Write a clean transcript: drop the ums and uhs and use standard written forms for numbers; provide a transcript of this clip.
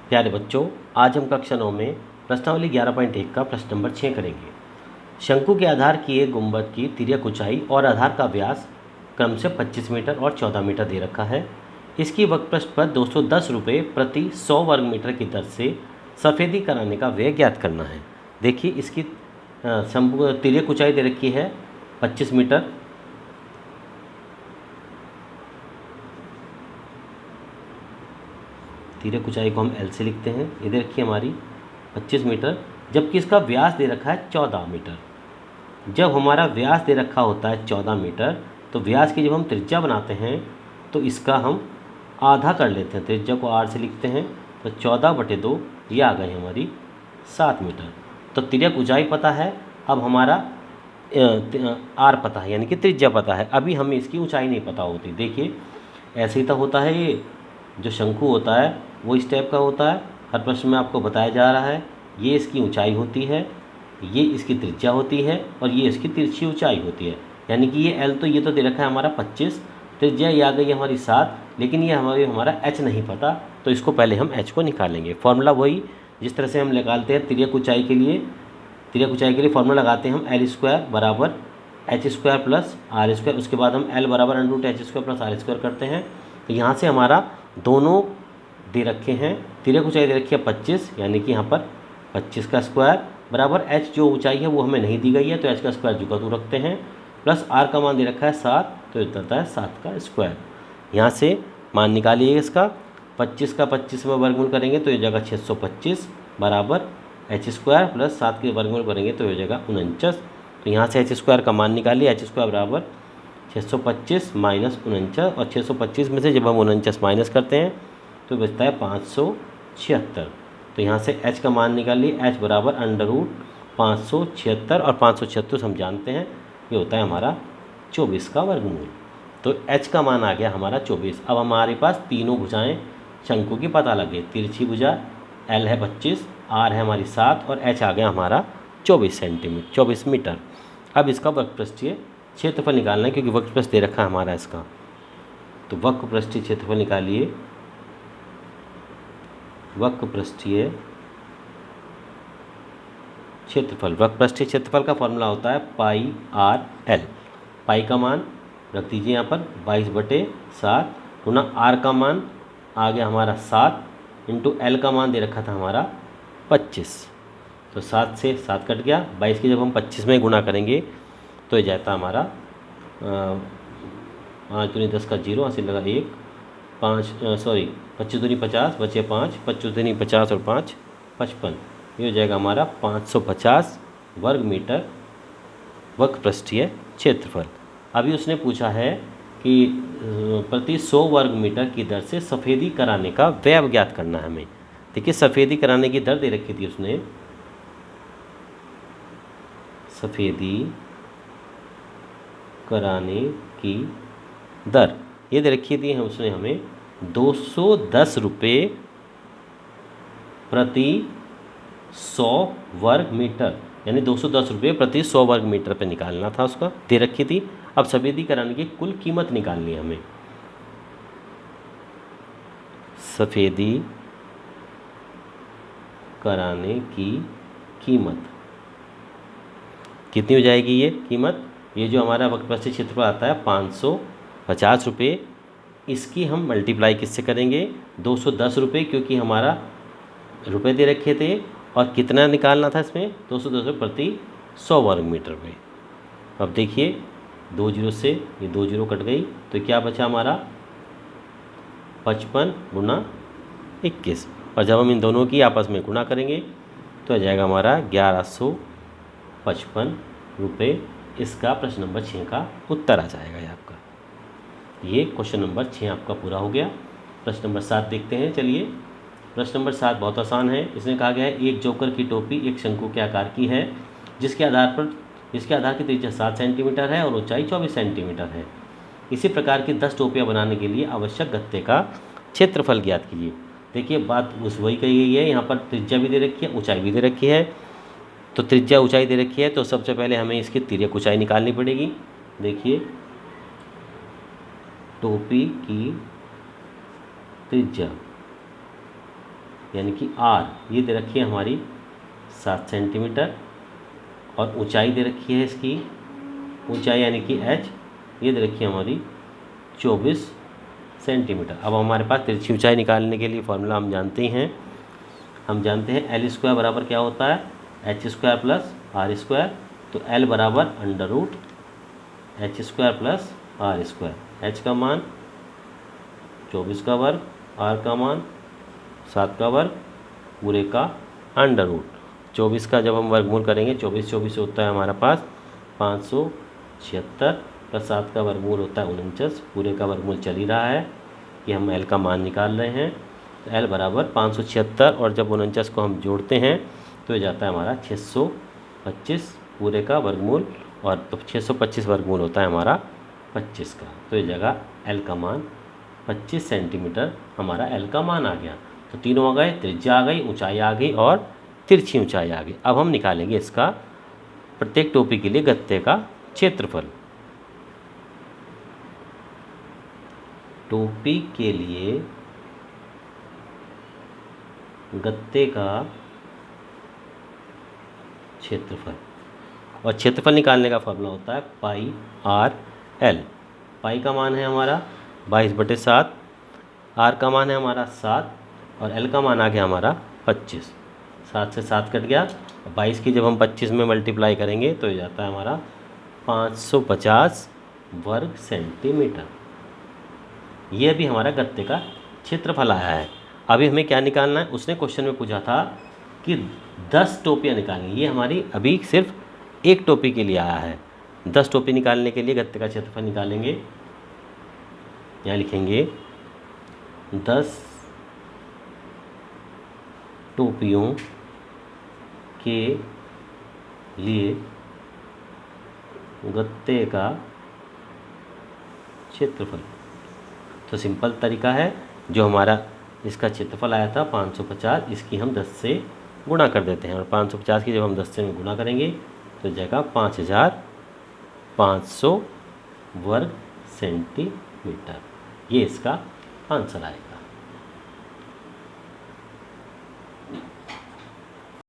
प्यारे बच्चों, आज हम कक्षा 9 में प्रश्नावली 11.1 का प्रश्न नंबर 6 करेंगे। शंकु के आधार की एक गुंबद की तिर्यक ऊंचाई और आधार का व्यास क्रम से 25 मीटर और 14 मीटर दे रखा है। इसकी वक्रपृष्ठ पर 210 रुपये प्रति 100 वर्ग मीटर की दर से सफ़ेदी कराने का व्यय ज्ञात करना है। देखिए, इसकी तिर्यक ऊंचाई दे रखी है 25 मीटर, तिर्यक ऊंचाई को हम L से लिखते हैं। ये दे रखी है हमारी 25 मीटर, जबकि इसका व्यास दे रखा है 14 मीटर। जब हमारा व्यास दे रखा होता है 14 मीटर, तो व्यास की जब हम त्रिज्या बनाते हैं तो इसका हम आधा कर लेते हैं। त्रिज्या को R से लिखते हैं, तो 14/2 ये आ गई हमारी 7 मीटर। तो तिर्यक ऊंचाई पता है, अब हमारा R पता है, यानी कि त्रिज्या पता है। अभी हमें इसकी ऊंचाई नहीं पता होती। देखिए, ऐसे ही तो होता है। ये जो शंकु होता है वो इस टाइप का होता है। हर प्रश्न में आपको बताया जा रहा है, ये इसकी ऊंचाई होती है, ये इसकी त्रिज्या होती है और ये इसकी तिरछी ऊंचाई होती है। यानी कि ये L तो ये तो दे रखा है हमारा 25, त्रिज्या ये आ गई हमारी 7, लेकिन ये हमारा H नहीं पता, तो इसको पहले हम H को निकालेंगे। फॉर्मूला वही जिस तरह से हम निकालते हैं तिर्यक ऊंचाई के लिए फॉर्मूला लगाते हैं हम L² बराबर H² प्लस R²। उसके बाद हम L बराबर √H² प्लस R² करते हैं। तो यहाँ से हमारा दोनों दे रखे हैं। तिर्यक ऊंचाई दे रखी है 25, यानी कि यहाँ पर 25 का स्क्वायर बराबर H जो ऊंचाई है वो हमें नहीं दी गई है, तो H का स्क्वायर जो का तो रखते हैं, प्लस R का मान दे रखा है 7, तो इतना आता है 7 का स्क्वायर। यहाँ से मान निकालिए इसका, 25 का 25 में वर्गमूल करेंगे तो ये जगह 625 बराबर H² प्लस 7 के वर्गमूल करेंगे तो ये जगह 49। तो यहाँ से H² का मान निकालिए, H² बराबर 625 माइनस 49, और 625 में से जब हम 49 माइनस करते हैं तो बचता है 576। तो यहाँ से H का मान निकालिए, H बराबर √576, और 576 हम जानते हैं ये होता है हमारा 24 का वर्गमूल। तो H का मान आ गया हमारा 24। अब हमारे पास तीनों भुजाएं शंकु की पता लगे। तिरछी भुजा L है 25, R है हमारी 7 और H आ गया हमारा 24 मीटर। अब इसका वक्रपृष्ठीय क्षेत्रफल निकालना है, क्योंकि वक्रपृष्ठ दे रखा है हमारा इसका। तो वक्रपृष्ठीय क्षेत्रफल निकालिए। वक्रपृष्ठीय क्षेत्रफल का फॉर्मूला होता है πr/L। पाई का मान रख दीजिए यहाँ पर 22/7 गुना R का मान आ गया हमारा 7 इंटू L का मान दे रखा था हमारा 25। तो 7 से 7 कट गया, 22 की जब हम 25 में गुना करेंगे तो ये जाता हमारा 5 दूनी 10 का 0, हासिल लगा 1, 25 दूनी 50 बचे 5, 25 दूनी 50 और 5 55। ये हो जाएगा हमारा 550 वर्ग मीटर वक्रपृष्ठीय क्षेत्रफल। अभी उसने पूछा है कि प्रति 100 वर्ग मीटर की दर से सफ़ेदी कराने का व्यय ज्ञात करना है हमें। देखिए, सफ़ेदी कराने की दर दे रखी थी उसने, सफ़ेदी कराने की दर ये दे रखी थी उसने हमें 210 रुपये प्रति 100 वर्ग मीटर, यानी 210 रुपये प्रति 100 वर्ग मीटर पे निकालना था, उसका दे रखी थी। अब सफ़ेदी कराने की कुल कीमत निकालनी है हमें। सफ़ेदी कराने की कीमत कितनी हो जाएगी? ये कीमत, ये जो हमारा वक्रपृष्ठीय क्षेत्रफल आता है 550 रुपये, इसकी हम मल्टीप्लाई किससे करेंगे? 210 रुपये, क्योंकि हमारा रुपए दे रखे थे और कितना निकालना था इसमें? 210 रुपये प्रति 100 वर्ग मीटर पे। अब देखिए, 2 जीरो से ये 2 जीरो कट गई, तो क्या बचा हमारा 55 गुना 21, और जब हम इन दोनों की आपस में गुणा करेंगे तो आ जाएगा हमारा 1155 रुपये। इसका प्रश्न नंबर 6 का उत्तर आ जाएगा ये आपका। ये क्वेश्चन नंबर 6 आपका पूरा हो गया। प्रश्न नंबर 7 देखते हैं। चलिए, प्रश्न नंबर 7 बहुत आसान है। इसमें कहा गया है एक जोकर की टोपी एक शंकु के आकार की है, जिसके आधार की त्रिज्या 7 सेंटीमीटर है और ऊंचाई 24 सेंटीमीटर है। इसी प्रकार की 10 टोपियाँ बनाने के लिए आवश्यक गत्ते का क्षेत्रफल ज्ञात कीजिए। देखिए, बात उस वही कही गई है। यहाँ पर त्रिज्या भी दे रखी है, ऊंचाई भी दे रखी है। तो त्रिज्या ऊंचाई दे रखी है, तो सबसे पहले हमें इसकी तिर्यक ऊंचाई निकालनी पड़ेगी। देखिए, टोपी की त्रिज्या यानी कि आर ये दे रखी है हमारी 7 सेंटीमीटर, और ऊंचाई दे रखी है इसकी, ऊंचाई यानी कि एच ये दे रखी है हमारी 24 सेंटीमीटर। अब हमारे पास तिरछी ऊंचाई निकालने के लिए फॉर्मूला हम जानते हैं एल स्क्वायर बराबर क्या होता है, H square plus R square. तो एल बराबर under root H square plus R square. H का मान 24 का वर्ग, आर का मान 7 का वर्ग, पूरे का अंडर रूट। 24 का जब हम वर्गमूल करेंगे 24 होता है हमारा पास 576 प्लस 7 का वर्गमूल होता है 49, पूरे का वर्गमूल चल ही रहा है। कि हम एल का मान निकाल रहे हैं। तो एल बराबर 576 और जब 49 को हम जोड़ते हैं तो ये जाता है हमारा 625 पूरे का वर्गमूल, और तो 625 वर्गमूल होता है हमारा 25 का। तो ये जगह एल का मान 25 सेंटीमीटर हमारा एल का मान आ गया। तो तीनों आ गए, त्रिज्या आ गई, ऊंचाई आ गई और तिरछी ऊंचाई आ गई। अब हम निकालेंगे इसका प्रत्येक टोपी के लिए गत्ते का क्षेत्रफल। टोपी के लिए गत्ते का क्षेत्रफल, और क्षेत्रफल निकालने का फॉर्मूला होता है पाई आर एल। पाई का मान है हमारा 22/7, आर का मान है हमारा 7 और एल का मान आ गया हमारा 25। 7 से 7 कट गया, 22 की जब हम 25 में मल्टीप्लाई करेंगे तो ये जाता है हमारा 550 वर्ग सेंटीमीटर। ये भी हमारा गत्ते का क्षेत्रफल आया है। अभी हमें क्या निकालना है, उसने क्वेश्चन में पूछा था कि 10 टोपियाँ निकालनी। ये हमारी अभी सिर्फ एक टोपी के लिए आया है। 10 टोपी निकालने के लिए गत्ते का क्षेत्रफल निकालेंगे। यहाँ लिखेंगे 10 टोपियों के लिए गत्ते का क्षेत्रफल। तो सिंपल तरीका है, जो हमारा इसका क्षेत्रफल आया था 550, इसकी हम 10 से गुणा कर देते हैं, और 550 की जब हम 10 से गुणा करेंगे तो जाएगा 5500 वर्ग सेंटीमीटर। ये इसका आंसर आएगा।